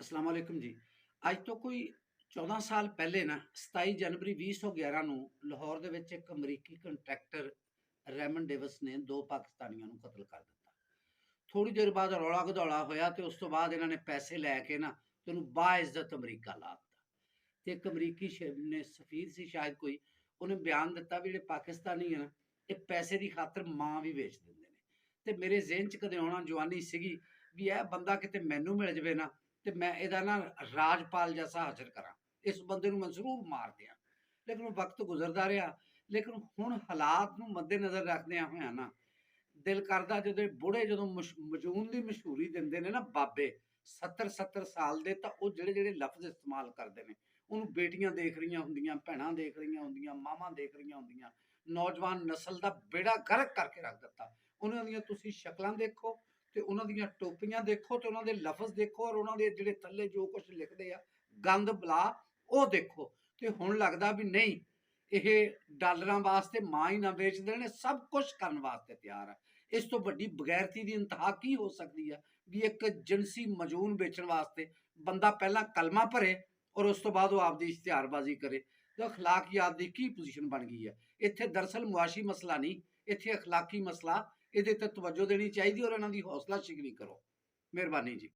अस्सलाम वालेकुम जी। ਅੱਜ ਤੋਂ ਕੋਈ 14 ਸਾਲ ਪਹਿਲੇ ਨਾ 27 ਜਨਵਰੀ 2011 ਨੂੰ ਲਾਹੌਰ ਦੇ ਵਿੱਚ ਇੱਕ ਅਮਰੀਕੀ ਕੰਟਰੈਕਟਰ ਰੈਮਨ ਡੇਵਿਸ ਨੇ ਦੋ ਪਾਕਿਸਤਾਨੀਆਂ ਨੂੰ ਕਤਲ ਕਰ ਦਿੱਤਾ। ਥੋੜੀ ਦੇਰ ਬਾਅਦ ਰੌਲਾ ਘਦੌਲਾ ਹੋਇਆ ਤੇ ਉਸ ਤੋਂ ਬਾਅਦ ਇਹਨਾਂ ਨੇ ਪੈਸੇ ਲੈ ਕੇ ਨਾ ਤੇ ਉਹਨੂੰ ਬਾਇਜ਼ਤ ਅਮਰੀਕਾ ਲਾ ਦਿੱਤਾ। ਤੇ ਇੱਕ ਅਮਰੀਕੀ ਨੇ ਸਫੀਰ ਸੀ ਸ਼ਾਇਦ ਕੋਈ, ਉਹਨੇ ਬਿਆਨ ਦਿੱਤਾ ਵੀ ਜਿਹੜੇ ਪਾਕਿਸਤਾਨੀ ਹੈ ਨਾ ਇਹ ਪੈਸੇ ਦੀ ਖਾਤਰ ਮਾਂ ਵੀ ਵੇਚ ਦਿੰਦੇ ਨੇ। ਤੇ ਮੇਰੇ ਜ਼ਿਹਨ 'ਚ ਕਦੇ ਆਉਣਾ ਜਵਾਨੀ ਸੀਗੀ ਵੀ ਇਹ ਬੰਦਾ ਕਿਤੇ ਮੈਨੂੰ ਮਿਲ ਜਾਵੇ ਨਾ ਤੇ ਮੈਂ ਇਹਦਾ ਨਾ ਰਾਜਪਾਲ ਜੈਸਾ ਹਾਜ਼ਰ ਕਰਾਂ, ਇਸ ਬੰਦੇ ਨੂੰ ਮੈਂ ਜ਼ਰੂਰ ਮਾਰ ਦਿਆਂ। ਲੇਕਿਨ ਉਹ ਵਕਤ ਗੁਜ਼ਰਦਾ ਰਿਹਾ। ਲੇਕਿਨ ਹੁਣ ਹਾਲਾਤ ਨੂੰ ਮੱਦੇਨਜ਼ਰ ਰੱਖਦਿਆਂ ਹੋਇਆਂ ਨਾ ਦਿਲ ਕਰਦਾ, ਜਦੋਂ ਬੁੜੇ ਜਦੋਂ ਮਜੂਨ ਦੀ ਮਸ਼ਹੂਰੀ ਦਿੰਦੇ ਨੇ ਨਾ ਬਾਬੇ 70 ਸਾਲ ਦੇ, ਤਾਂ ਉਹ ਜਿਹੜੇ ਜਿਹੜੇ ਲਫ਼ਜ਼ ਇਸਤੇਮਾਲ ਕਰਦੇ ਨੇ ਉਹਨੂੰ ਬੇਟੀਆਂ ਦੇਖ ਰਹੀਆਂ ਹੁੰਦੀਆਂ, ਭੈਣਾਂ ਦੇਖ ਰਹੀਆਂ ਹੁੰਦੀਆਂ, ਮਾਵਾਂ ਦੇਖ ਰਹੀਆਂ ਹੁੰਦੀਆਂ। ਨੌਜਵਾਨ ਨਸਲ ਦਾ ਬੇੜਾ ਗਰਕ ਕਰਕੇ ਰੱਖ ਦਿੱਤਾ। ਉਹਨਾਂ ਦੀਆਂ ਤੁਸੀਂ ਸ਼ਕਲਾਂ ਦੇਖੋ ਤੇ ਉਹਨਾਂ ਦੀਆਂ ਟੋਪੀਆਂ ਦੇਖੋ ਤੇ ਉਹਨਾਂ ਦੇ ਲਫ਼ਜ਼ ਦੇਖੋ, ਔਰ ਉਹਨਾਂ ਦੇ ਜਿਹੜੇ ਥੱਲੇ ਜੋ ਕੁਝ ਲਿਖਦੇ ਆ ਗੰਦ ਬਲਾ ਉਹ ਦੇਖੋ। ਤੇ ਹੁਣ ਲੱਗਦਾ ਵੀ ਨਹੀਂ, ਇਹ ਡਾਲਰਾਂ ਵਾਸਤੇ ਮਾਂ ਹੀ ਨਾ ਵੇਚ ਦੇਣ, ਸਭ ਕੁਝ ਕਰਨ ਵਾਸਤੇ ਤਿਆਰ ਹੈ। ਇਸ ਤੋਂ ਵੱਡੀ ਬਗੈਰਤੀ ਦੀ ਇੰਤਹਾ ਕੀ ਹੋ ਸਕਦੀ ਹੈ ਵੀ ਇੱਕ ਜਿਨਸੀ ਮਜੂਨ ਵੇਚਣ ਵਾਸਤੇ ਬੰਦਾ ਪਹਿਲਾਂ ਕਲਮਾ ਭਰੇ ਔਰ ਉਸ ਤੋਂ ਬਾਅਦ ਉਹ ਆਪਦੀ ਇਸ਼ਤਿਹਾਰਬਾਜ਼ੀ ਕਰੇ। ਤੇ ਅਖਲਾਕੀਆਤ ਦੀ ਕੀ ਪੋਜੀਸ਼ਨ ਬਣ ਗਈ ਹੈ ਇੱਥੇ? ਦਰਅਸਲ ਮੁਆਸ਼ੀ ਮਸਲਾ ਨਹੀਂ, ਇੱਥੇ ਅਖਲਾਕੀ ਮਸਲਾ। ਇਹਦੇ ਤੇ ਤਵੱਜੋ ਦੇਣੀ ਚਾਹੀਦੀ ਔਰ ਇਹਨਾਂ ਦੀ ਹੌਸਲਾ ਸ਼ਿਕਨੀ ਕਰੋ। ਮਿਹਰਬਾਨੀ ਜੀ।